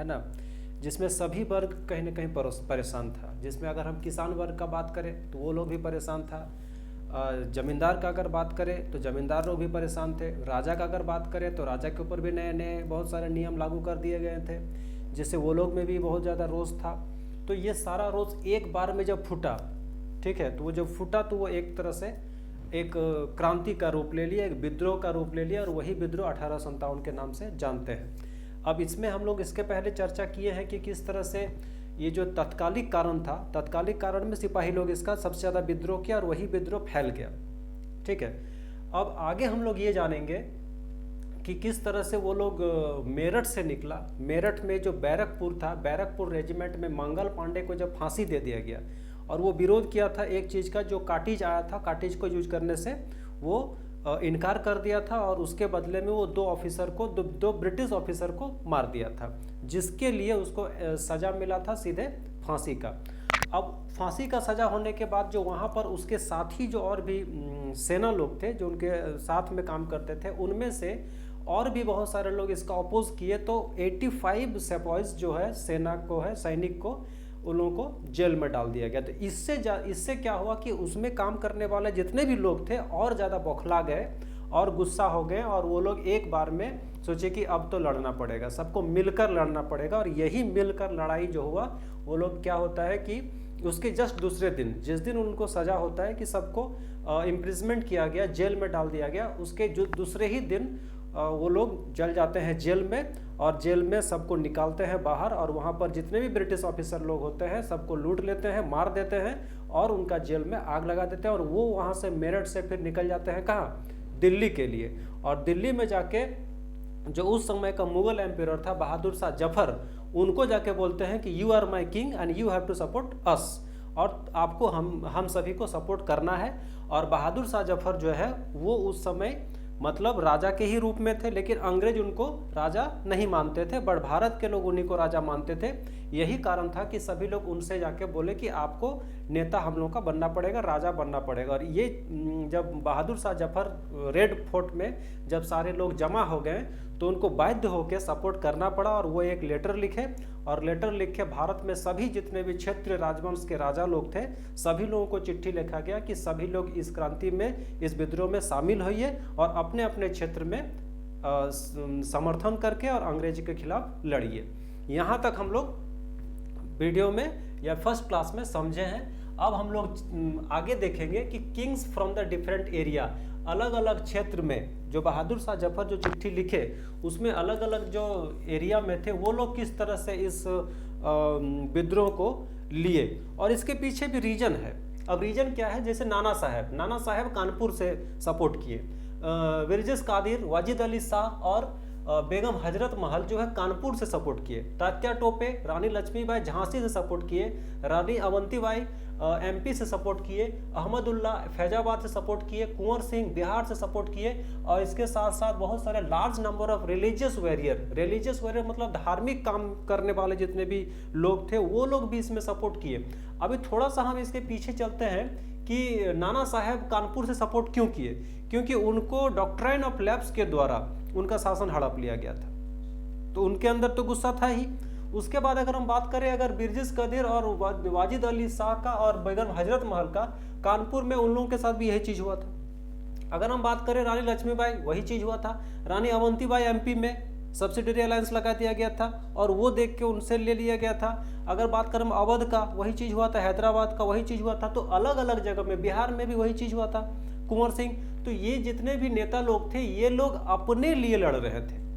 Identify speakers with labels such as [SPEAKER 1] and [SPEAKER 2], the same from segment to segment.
[SPEAKER 1] है ना, जिसमें सभी वर्ग कहीं ना कहीं परेशान था। जिसमें अगर हम किसान वर्ग का बात करें तो वो लोग भी परेशान था, जमींदार का अगर बात करें तो जमींदार लोग भी परेशान थे, राजा का अगर बात करें तो राजा के ऊपर भी नए नए बहुत सारे नियम लागू कर दिए गए थे, जिससे वो लोग में भी बहुत ज़्यादा रोष था। तो ये सारा रोष एक बार में जब फूटा, ठीक है, तो वो जब फूटा तो वो एक तरह से एक क्रांति का रूप ले लिया, एक विद्रोह का रूप ले लिया, और वही विद्रोह 1857 के नाम से जानते हैं। अब इसमें हम लोग इसके पहले चर्चा किए हैं कि किस तरह से ये जो तत्कालिक कारण था, तत्कालिक कारण में सिपाही लोग इसका सबसे ज़्यादा विद्रोह किया और वही विद्रोह फैल गया, ठीक है। अब आगे हम लोग ये जानेंगे कि किस तरह से वो लोग मेरठ से निकला। मेरठ में जो बैरकपुर था, बैरकपुर रेजिमेंट में मंगल पांडे को जब फांसी दे दिया गया और वो विरोध किया था एक चीज़ का, जो काटीज आया था, काटीज को यूज करने से वो इनकार कर दिया था, और उसके बदले में वो दो ब्रिटिश ऑफिसर को मार दिया था, जिसके लिए उसको सज़ा मिला था सीधे फांसी का। अब फांसी का सज़ा होने के बाद जो वहाँ पर उसके साथी जो और भी सेना लोग थे जो उनके साथ में काम करते थे, उनमें से और भी बहुत सारे लोग इसका अपोज किए। तो 85 सेपॉइज जो है सेना को है, सैनिक को, उन लोगों को जेल में डाल दिया गया। तो इससे क्या हुआ कि उसमें काम करने वाले जितने भी लोग थे और ज़्यादा बौखला गए और गुस्सा हो गए, और वो लोग एक बार में सोचे कि अब तो लड़ना पड़ेगा, सबको मिलकर लड़ना पड़ेगा। और यही मिलकर लड़ाई जो हुआ, वो लोग क्या होता है कि उसके जस्ट दूसरे दिन, जिस दिन उनको सज़ा होता है कि सबको इम्प्रिजमेंट किया गया, जेल में डाल दिया गया, उसके जो दूसरे ही दिन वो लोग जल जाते हैं जेल में, और जेल में सबको निकालते हैं बाहर, और वहाँ पर जितने भी ब्रिटिश ऑफिसर लोग होते हैं सबको लूट लेते हैं, मार देते हैं, और उनका जेल में आग लगा देते हैं। और वो वहाँ से मेरठ से फिर निकल जाते हैं कहाँ, दिल्ली के लिए। और दिल्ली में जाके जो उस समय का मुगल एम्पायर था बहादुर शाह जफर, उनको जाके बोलते हैं कि you are my king and you have to support us, और आपको हम सभी को सपोर्ट करना है। और बहादुर शाह जफर जो है वो उस समय मतलब राजा के ही रूप में थे, लेकिन अंग्रेज उनको राजा नहीं मानते थे, बट भारत के लोग उन्हीं को राजा मानते थे। यही कारण था कि सभी लोग उनसे जाके बोले कि आपको नेता हम लोगों का बनना पड़ेगा, राजा बनना पड़ेगा। और ये जब बहादुर शाह जफर रेड फोर्ट में जब सारे लोग जमा हो गए तो उनको बाध्य होकर सपोर्ट करना पड़ा, और वो एक लेटर लिखे, और लेटर लिख के भारत में सभी जितने भी क्षेत्रीय राजवंश के राजा लोग थे सभी लोगों को चिट्ठी लिखा गया कि सभी लोग इस क्रांति में, इस विद्रोह में शामिल होइए और अपने अपने क्षेत्र में समर्थन करके और अंग्रेजी के खिलाफ लड़िए। यहाँ तक हम लोग वीडियो में या फर्स्ट क्लास में समझे हैं। अब हम लोग आगे देखेंगे कि Kings from the different area, अलग अलग क्षेत्र में जो बहादुर शाह जफर जो चिट्ठी लिखे उसमें अलग अलग जो एरिया में थे वो लोग किस तरह से इस विद्रोह को लिए, और इसके पीछे भी रीजन है। अब रीजन क्या है, जैसे नाना साहब कानपुर से सपोर्ट किए, विरजिस कादिर, वाजिद अली शाह और बेगम हजरत महल जो है कानपुर से सपोर्ट किए, तात्या टोपे, रानी लक्ष्मीबाई झांसी से सपोर्ट किए, रानी अवंतीबाई एमपी से सपोर्ट किए, अहमदुल्ला फैजाबाद से सपोर्ट किए, कुंवर सिंह बिहार से सपोर्ट किए, और इसके साथ साथ बहुत सारे large number of religious warrior मतलब धार्मिक काम करने वाले जितने भी लोग थे वो लोग भी इसमें सपोर्ट किए। अभी थोड़ा सा हम इसके पीछे चलते हैं कि नाना साहब कानपुर से सपोर्ट क्यों किए, क्योंकि उनको डॉक्ट्राइन ऑफ लैप्स के द्वारा उनका शासन हड़प लिया गया था, तो उनके अंदर तो गुस्सा था ही। उसके बाद अगर हम बात करें अगर बिरजिस कदीर और वाजिद अली शाह का और बेगम हजरत महल का, कानपुर में उन लोगों के साथ भी यही चीज़ हुआ था। अगर हम बात करें रानी लक्ष्मीबाई, वही चीज़ हुआ था। रानी अवंतीबाई एमपी में सब्सिडरी अलायंस लगा दिया गया था और वो देख के उनसे ले लिया गया था। अगर बात करें अवध का, वही चीज़ हुआ था, हैदराबाद का वही चीज़ हुआ था। तो अलग अलग जगह में, बिहार में भी वही चीज़ हुआ था, कुंवर सिंह। तो ये जितने भी नेता लोग थे ये लोग अपने लिए लड़ रहे थे।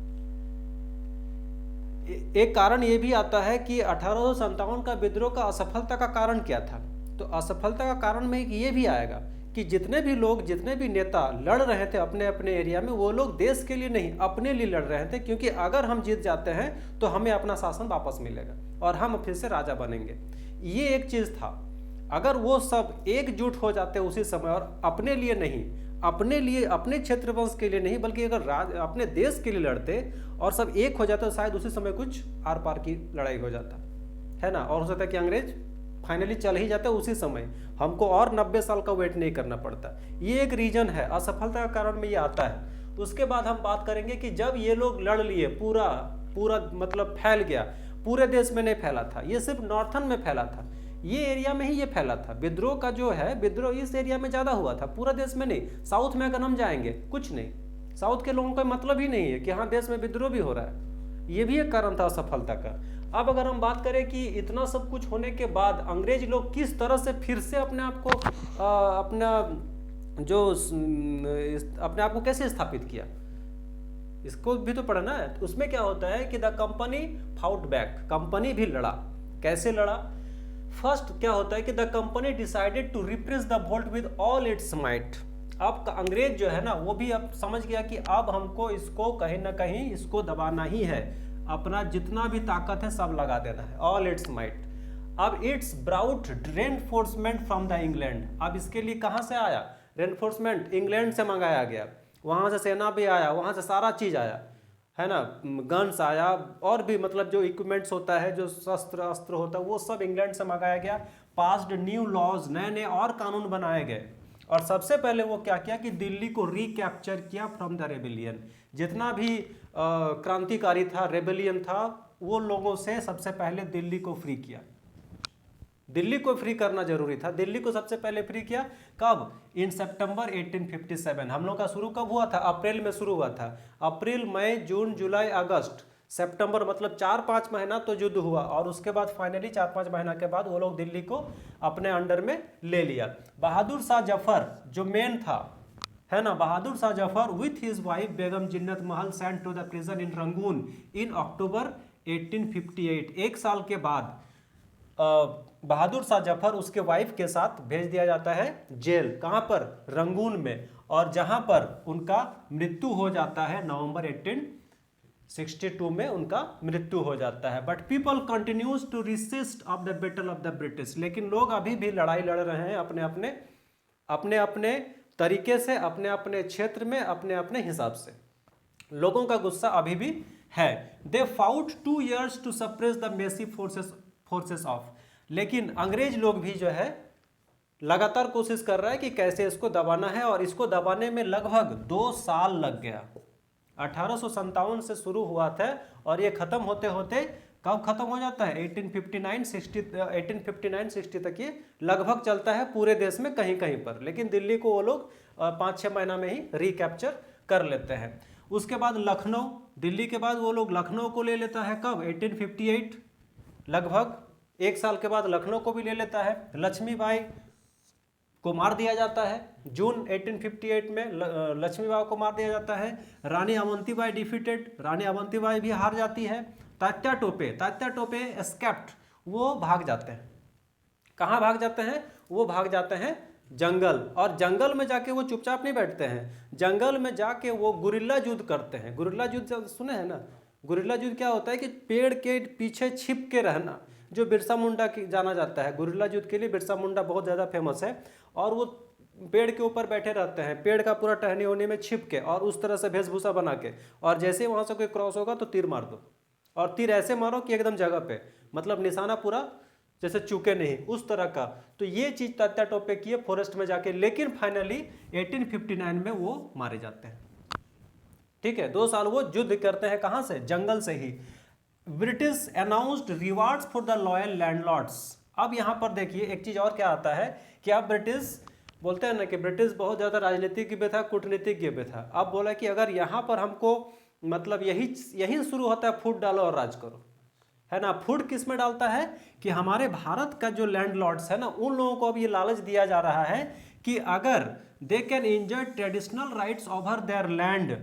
[SPEAKER 1] एक कारण ये भी आता है कि 1857 का विद्रोह का असफलता का कारण क्या था, तो असफलता का कारण में ये भी आएगा कि जितने भी लोग, जितने भी नेता लड़ रहे थे अपने अपने एरिया में, वो लोग देश के लिए नहीं अपने लिए लड़ रहे थे, क्योंकि अगर हम जीत जाते हैं तो हमें अपना शासन वापस मिलेगा और हम फिर से राजा बनेंगे। ये एक चीज़ था। अगर वो सब एकजुट हो जाते उसी समय और अपने लिए नहीं, अपने लिए, अपने क्षेत्रवंश के लिए नहीं, बल्कि अगर अपने देश के लिए लड़ते और सब एक हो जाता तो शायद उसी समय कुछ आर पार की लड़ाई हो जाता, है ना। और हो सकता है कि अंग्रेज फाइनली चल ही जाता उसी समय, हमको और 90 साल का वेट नहीं करना पड़ता। ये एक रीजन है, असफलता का कारण में ये आता है। उसके बाद हम बात करेंगे कि जब ये लोग लड़ लिए, पूरा मतलब फैल गया, पूरे देश में नहीं फैला था, ये सिर्फ नॉर्थन में फैला था, ये एरिया में ही ये फैला था। विद्रोह का जो है, विद्रोह इस एरिया में ज़्यादा हुआ था, पूरा देश में नहीं। साउथ में अगर हम जाएंगे कुछ नहीं, साउथ के लोगों का मतलब ही नहीं है कि हाँ देश में विद्रोह भी हो रहा है, ये भी एक कारण था असफलता का। अब अगर हम बात करें कि इतना सब कुछ होने के बाद अंग्रेज लोग किस तरह से फिर से अपने आप को अपने आप को कैसे स्थापित किया, इसको भी तो पढ़ना है। तो उसमें क्या होता है कि the company fought back, company भी लड़ा। कैसे लड़ा? फर्स्ट क्या होता है कि the company decided to repress the revolt with all its might. अब अंग्रेज जो है ना वो भी अब समझ गया कि अब हमको इसको कहीं ना कहीं इसको दबाना ही है, अपना जितना भी ताकत है सब लगा देना है, ऑल इट्स माइट। अब it's brought reinforcement from the England. अब इसके लिए कहाँ से आया रेनफोर्समेंट? इंग्लैंड से मंगाया गया, वहाँ से सेना भी आया, वहाँ से सारा चीज़ आया, है ना, गन्स आया, और भी मतलब जो इक्विपमेंट्स होता है, जो शस्त्र अस्त्र होता है, वो सब इंग्लैंड से मंगाया गया। पास्ड न्यू लॉज, नए नए और कानून बनाए गए। और सबसे पहले वो क्या किया कि दिल्ली को रिकैप्चर किया फ्रॉम द रेबेलियन। जितना भी क्रांतिकारी था, रेबेलियन था, वो लोगों से सबसे पहले दिल्ली को फ्री किया। दिल्ली को फ्री करना जरूरी था। दिल्ली को सबसे पहले फ्री किया कब? इन सितंबर 1857। हम लोग का शुरू कब हुआ था? अप्रैल में शुरू हुआ था। अप्रैल, मई, जून, जुलाई, अगस्त, सितंबर, मतलब 4-5 महीना तो युद्ध हुआ। और उसके बाद फाइनली 4-5 महीना के बाद वो लोग दिल्ली को अपने अंडर में ले लिया। बहादुर शाह जफर जो मेन था, है ना, Bahadur Shah Zafar with his wife Begum Zinat Mahal sent to the prison in Rangoon in October 1858। एक साल के बाद बहादुर शाह जफर उसके वाइफ के साथ भेज दिया जाता है जेल। कहाँ पर? रंगून में। और जहाँ पर उनका मृत्यु हो जाता है नवंबर 1862 में उनका मृत्यु हो जाता है। But people continues to resist of the battle of the British. लेकिन लोग अभी भी लड़ाई लड़ रहे हैं अपने अपने तरीके से, अपने अपने क्षेत्र में, अपने अपने हिसाब से। लोगों का गुस्सा अभी भी है। They fought 2 years to suppress the messy forces of. लेकिन अंग्रेज लोग भी जो है लगातार कोशिश कर रहा है कि कैसे इसको दबाना है, और इसको दबाने में लगभग 2 साल लग गया। 1857 से शुरू हुआ था और ये खत्म होते होते कब खत्म हो जाता है? 1859-60 तक ये लगभग चलता है पूरे देश में कहीं कहीं पर। लेकिन दिल्ली को वो लोग 5-6 महीना में ही रिकैप्चर कर लेते हैं। उसके बाद लखनऊ, दिल्ली के बाद वो लोग लखनऊ को ले लेता है कब? 1858, लगभग 1 साल के बाद लखनऊ को भी ले लेता है। लक्ष्मीबाई को मार दिया जाता है जून 1858 में, लक्ष्मीबाई को मार दिया जाता है। रानी अवंतीबाई डिफीटेड, रानी अवंतीबाई भी हार जाती है। तात्या टोपे एस्केप्ड, वो भाग जाते हैं। कहाँ भाग जाते हैं? वो भाग जाते हैं जंगल। और जंगल में जाके वो चुपचाप नहीं बैठते हैं, जंगल में जाके वो गुरिल्ला युद्ध करते हैं। गुरिल्ला युद्ध सुने हैं ना? गुरिल्ला युद्ध क्या होता है कि पेड़ के पीछे छिप के रहना, जो बिरसा मुंडा की जाना जाता है। गुरिल्ला युद्ध के लिए बिरसा मुंडा बहुत ज़्यादा फेमस है। और वो पेड़ के ऊपर बैठे रहते हैं, पेड़ का पूरा टहनी होने में छिप के, और उस तरह से वेशभूषा बना के, और जैसे वहाँ से कोई क्रॉस होगा तो तीर मार दो, और तीर ऐसे मारो कि एकदम जगह पे, मतलब निशाना पूरा जैसे चूके नहीं, उस तरह का। तो ये चीज़ तात्या टोपे की है फॉरेस्ट में जाके। लेकिन फाइनली 1859 में वो मारे जाते हैं। ठीक है, 2 साल वो युद्ध करते हैं। कहाँ से? जंगल से ही। British announced rewards for the loyal landlords. अब यहाँ पर देखिए एक चीज़ और क्या आता है कि अब ब्रिटिश बोलते हैं ना कि ब्रिटिश बहुत ज़्यादा राजनीतिज्ञ भी था, कूटनीतिज्ञ भी था। अब बोला कि अगर यहाँ पर हमको मतलब यही शुरू होता है, फूट डालो और राज करो, है ना। फूट किस में डालता है कि हमारे भारत का जो लैंडलॉर्ड्स है ना, उन लोगों को अब ये लालच दिया जा रहा है कि अगर they can enjoy traditional rights over there land,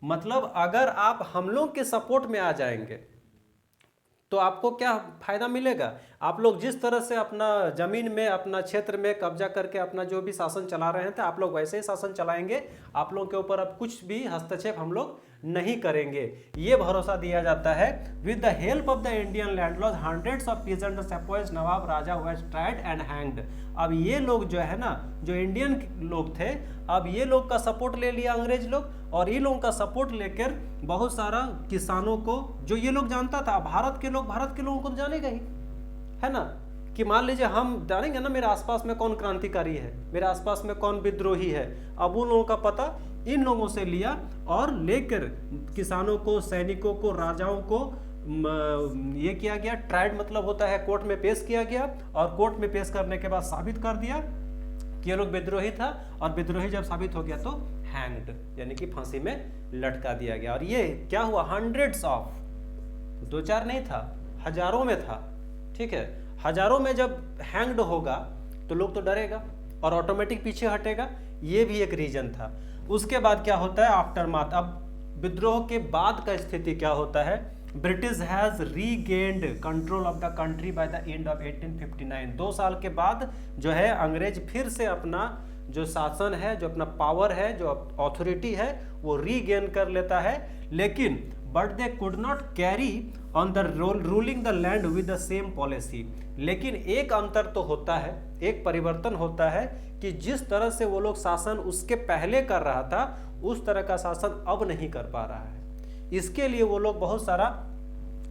[SPEAKER 1] मतलब अगर आप हम लोग के सपोर्ट में आ जाएंगे तो आपको क्या फायदा मिलेगा? आप लोग जिस तरह से अपना जमीन में, अपना क्षेत्र में कब्जा करके अपना जो भी शासन चला रहे थे, आप लोग वैसे ही शासन चलाएंगे। आप लोगों के ऊपर अब कुछ भी हस्तक्षेप हम लोग नहीं करेंगे, ये भरोसा दिया जाता है। With the help of the Indian landlords hundreds of peasants sepoys Nawab Raja was tried and hanged. अब ये लोग जो है ना, जो इंडियन लोग थे, अब ये लोग का सपोर्ट ले लिया अंग्रेज लोग, और ये लोगों का सपोर्ट लेकर बहुत सारा किसानों को, जो ये लोग जानता था, भारत के लोगों को तो जानेगा ही, है ना, कि मान लीजिए हम जानेंगे ना मेरे आसपास में कौन क्रांतिकारी है, मेरे आसपास में कौन विद्रोही है। अब उन लोगों का पता इन लोगों से लिया और लेकर किसानों को, सैनिकों को, राजाओं को ये किया गया, ट्राइड मतलब होता है कोर्ट में पेश किया गया, और कोर्ट में पेश करने के बाद साबित कर दिया कि ये लोग विद्रोही था, और विद्रोही जब साबित हो गया तो हैंग्ड यानी कि फांसी में लटका दिया गया। और ये क्या हुआ, हंड्रेड्स ऑफ, दो चार नहीं था, हजारों में था, ठीक है। हजारों में जब हैंग्ड होगा तो लोग तो डरेगा और ऑटोमेटिक पीछे हटेगा, ये भी एक रीजन था। उसके बाद क्या होता है, आफ्टर मार्च, अब विद्रोह के बाद का स्थिति क्या होता है, British has regained control of the country by the end of 1859। 2 साल के बाद जो है अंग्रेज फिर से अपना जो शासन है, जो अपना पावर है, जो अथॉरिटी है, वो रीगेन कर लेता है। लेकिन but they could not carry on the ruling the land with the same policy. लेकिन एक अंतर तो होता है, एक परिवर्तन होता है कि जिस तरह से वो लोग शासन उसके पहले कर रहा था, उस तरह का शासन अब नहीं कर पा रहा है। इसके लिए वो लोग बहुत सारा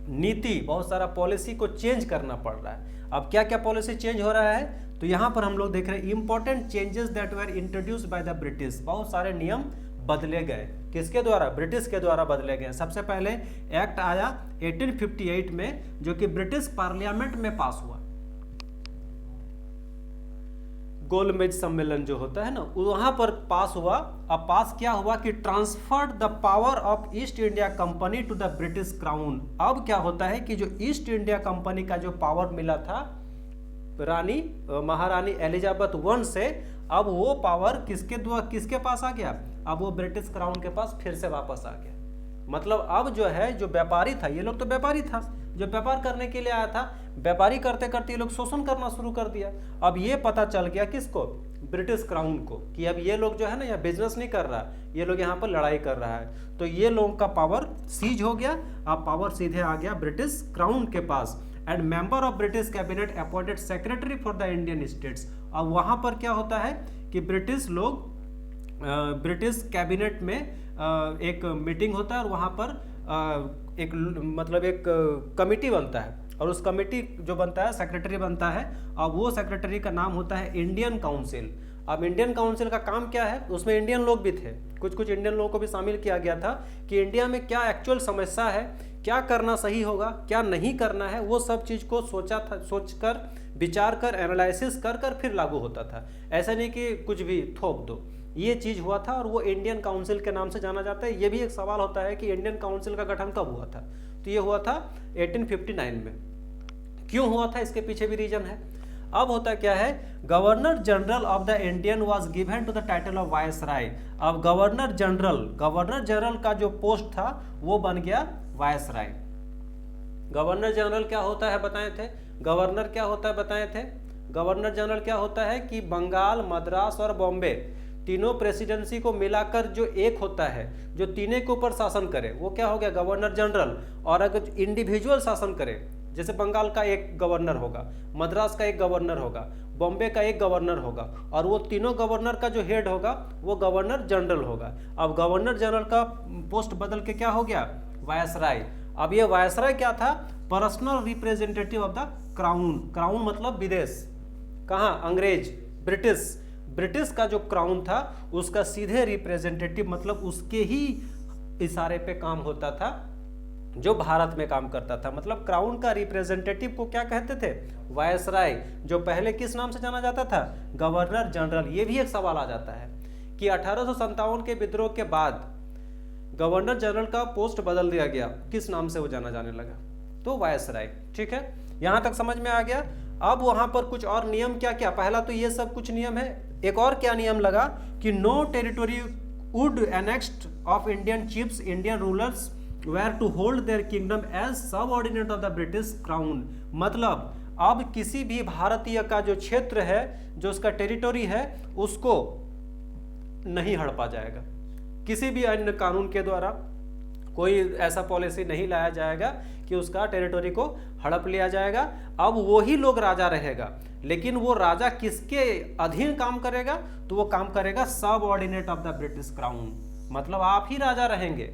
[SPEAKER 1] नीति, बहुत सारा पॉलिसी को चेंज करना पड़ रहा है। अब क्या क्या पॉलिसी चेंज हो रहा है, तो यहाँ पर हम लोग देख रहे हैं important changes that were introduced by the British. बहुत सारे नियम बदले गए, किसके द्वारा, ब्रिटिश के द्वारा बदले गए। सबसे पहले एक्ट आया 1858 में, जो कि ब्रिटिश पार्लियामेंट में पास हुआ। गोलमेज सम्मेलन जो होता है ना, वहां पर पास हुआ। अब पास क्या हुआ कि transferred the power of East India Company to the British Crown. अब क्या होता है कि जो ईस्ट इंडिया कंपनी का जो पावर मिला था रानी महारानी एलिजाबेथ वन से, अब वो पावर किसके पास आ गया, अब वो ब्रिटिश क्राउन के पास फिर से वापस आ गया। मतलब अब जो है, जो व्यापारी था, ये लोग तो व्यापारी था, जो व्यापार करने के लिए आया था, व्यापारी करते करते ये लोग शोषण करना शुरू कर दिया। अब ये पता चल गया किसको, ब्रिटिश क्राउन को, कि अब ये लोग जो है ना यहाँ बिजनेस नहीं कर रहा, ये लोग यहाँ पर लड़ाई कर रहा है। तो ये लोगों का पावर सीज हो गया। अब पावर सीधे आ गया ब्रिटिश क्राउन के पास। And member of British cabinet appointed secretary for the Indian states. अब वहाँ पर क्या होता है कि ब्रिटिश लोग, ब्रिटिश कैबिनेट में एक मीटिंग होता है, और वहाँ पर एक कमिटी बनता है, और उस कमिटी जो बनता है, सेक्रेटरी बनता है, और वो सेक्रेटरी का नाम होता है इंडियन काउंसिल। अब इंडियन काउंसिल का काम क्या है, उसमें इंडियन लोग भी थे, कुछ कुछ इंडियन लोगों को भी शामिल किया गया था कि इंडिया में क्या एक्चुअल समस्या है, क्या करना सही होगा, क्या नहीं करना है, वो सब चीज़ को सोचकर विचार कर एनालिसिस कर फिर लागू होता था। ऐसा नहीं कि कुछ भी थोप दो, ये चीज़ हुआ था, और वो इंडियन काउंसिल के नाम से जाना जाता है। ये भी एक सवाल होता है कि इंडियन काउंसिल का गठन कब हुआ था, तो ये हुआ था 1859 में। क्यों हुआ था, इसके पीछे भी रीजन है। अब होता क्या है, governor general of the Indian was given to the title of viceroy. अब गवर्नर जनरल का जो पोस्ट था वो बन गया वायसराय। गवर्नर जनरल क्या होता है बताए थे, गवर्नर क्या होता है बताए थे। गवर्नर जनरल क्या होता है कि बंगाल, मद्रास और बॉम्बे तीनों प्रेसिडेंसी को मिलाकर जो एक होता है, जो तीनों के ऊपर शासन करे, वो क्या हो गया, गवर्नर जनरल। और अगर इंडिविजुअल शासन करे, जैसे बंगाल का एक गवर्नर होगा, मद्रास का एक गवर्नर होगा, बॉम्बे का एक गवर्नर होगा, और वो तीनों गवर्नर का जो हेड होगा वो गवर्नर जनरल होगा। अब गवर्नर जनरल का पोस्ट बदल के क्या हो गया, वायसराय। अब ये वायसराय क्या था, personal representative of the crown. Crown मतलब विदेश, कहाँ, अंग्रेज, ब्रिटिश का जो क्राउन था उसका सीधे रिप्रेजेंटेटिव, मतलब उसके ही इशारे पे काम होता था, जो भारत में काम करता था। मतलब क्राउन का रिप्रेजेंटेटिव को क्या कहते थे, वायसराय, जो पहले किस नाम से जाना जाता था, गवर्नर जनरल। ये भी एक सवाल आ जाता है कि 1857 के विद्रोह के बाद गवर्नर जनरल का पोस्ट बदल दिया गया, किस नाम से वो जाना जाने लगा, तो वायसराय। ठीक है, यहां तक समझ में आ गया। अब वहां पर कुछ और नियम क्या क्या, पहला तो ये सब कुछ नियम है। एक और क्या नियम लगा कि no territory would annexed of Indian chiefs, Indian rulers were to hold their kingdom as subordinate of the British Crown. मतलब अब किसी भी भारतीय का जो क्षेत्र है, जो उसका टेरिटोरी है, उसको नहीं हड़पा जाएगा, किसी भी अन्य कानून के द्वारा कोई ऐसा पॉलिसी नहीं लाया जाएगा कि उसका टेरिटोरी को हड़प लिया जाएगा। अब वो ही लोग राजा रहेगा, लेकिन वो राजा किसके अधीन काम करेगा, तो वो काम करेगा subordinate of the British Crown. मतलब आप ही राजा रहेंगे,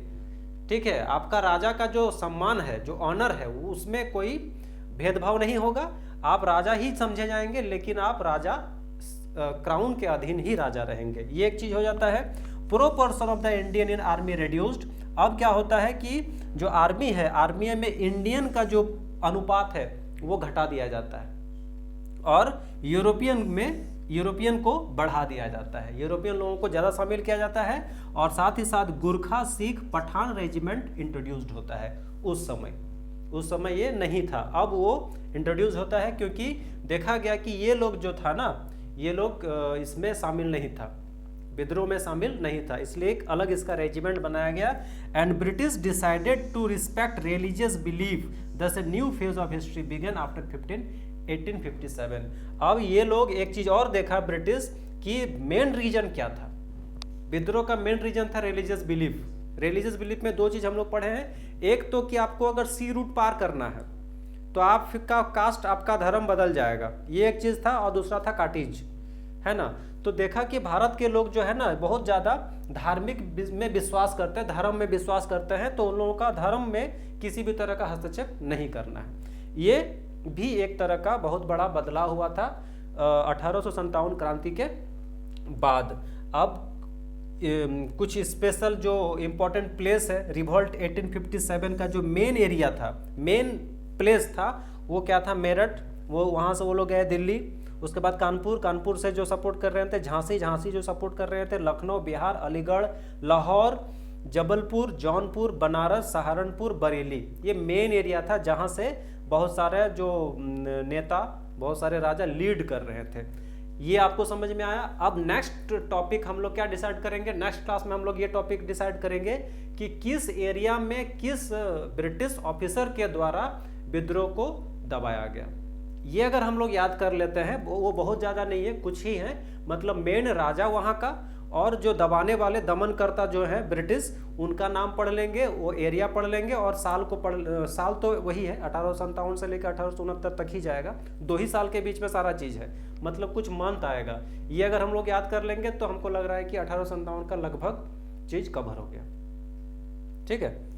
[SPEAKER 1] ठीक है, आपका राजा का जो सम्मान है, जो ऑनर है, उसमें कोई भेदभाव नहीं होगा, आप राजा ही समझे जाएंगे, लेकिन आप राजा क्राउन के अधीन ही राजा रहेंगे। ये एक चीज हो जाता है। Proportion of the Indian in army reduced. अब क्या होता है कि जो आर्मी है, आर्मी में इंडियन का जो अनुपात है वो घटा दिया जाता है और यूरोपियन को बढ़ा दिया जाता है, यूरोपियन लोगों को ज़्यादा शामिल किया जाता है और साथ ही साथ गुरखा सिख पठान रेजिमेंट इंट्रोड्यूस्ड होता है। उस समय ये नहीं था, अब वो इंट्रोड्यूस होता है क्योंकि देखा गया कि ये लोग जो था ना, ये लोग इसमें शामिल नहीं था, विद्रोह में शामिल नहीं था, इसलिए एक अलग इसका रेजिमेंट बनाया गया। And British decided to respect religious belief, thus a new phase of history began after 1857। अब ये लोग एक चीज और देखा ब्रिटिश कि मेन रीजन क्या था, विद्रोह का मेन रीजन था रिलीजियस बिलीफ। रिलीजियस बिलीफ में दो चीज हम लोग पढ़े हैं, एक तो कि आपको अगर सी रूट पार करना है तो आपका कास्ट, आपका धर्म बदल जाएगा, ये एक चीज था, और दूसरा था काटीज, है ना। तो देखा कि भारत के लोग जो है ना बहुत ज़्यादा धार्मिक में विश्वास करते हैं, धर्म में विश्वास करते हैं, तो उन लोगों का धर्म में किसी भी तरह का हस्तक्षेप नहीं करना है। ये भी एक तरह का बहुत बड़ा बदलाव हुआ था 1857 क्रांति के बाद। अब कुछ स्पेशल जो इम्पोर्टेंट प्लेस है, रिवॉल्ट 1857 का जो मेन एरिया था, मेन प्लेस था, वो क्या था, मेरठ, वो वहाँ से वो लोग गए दिल्ली, उसके बाद कानपुर से जो सपोर्ट कर रहे थे, झांसी जो सपोर्ट कर रहे थे, लखनऊ, बिहार, अलीगढ़, लाहौर, जबलपुर, जौनपुर, बनारस, सहारनपुर, बरेली, ये मेन एरिया था जहाँ से बहुत सारे जो नेता, बहुत सारे राजा लीड कर रहे थे। ये आपको समझ में आया। अब नेक्स्ट टॉपिक हम लोग क्या डिसाइड करेंगे, नेक्स्ट क्लास में हम लोग ये टॉपिक डिसाइड करेंगे कि किस एरिया में किस ब्रिटिश ऑफिसर के द्वारा विद्रोह को दबाया गया। ये अगर हम लोग याद कर लेते हैं, वो बहुत ज़्यादा नहीं है, कुछ ही है, मतलब मेन राजा वहाँ का और जो दबाने वाले दमनकर्ता जो है ब्रिटिश, उनका नाम पढ़ लेंगे, वो एरिया पढ़ लेंगे और साल तो वही है 1857 से लेकर 1869 तक ही जाएगा, 2 ही साल के बीच में सारा चीज़ है, मतलब कुछ मंथ आएगा। ये अगर हम लोग याद कर लेंगे तो हमको लग रहा है कि 1857 का लगभग चीज़ कवर हो गया। ठीक है।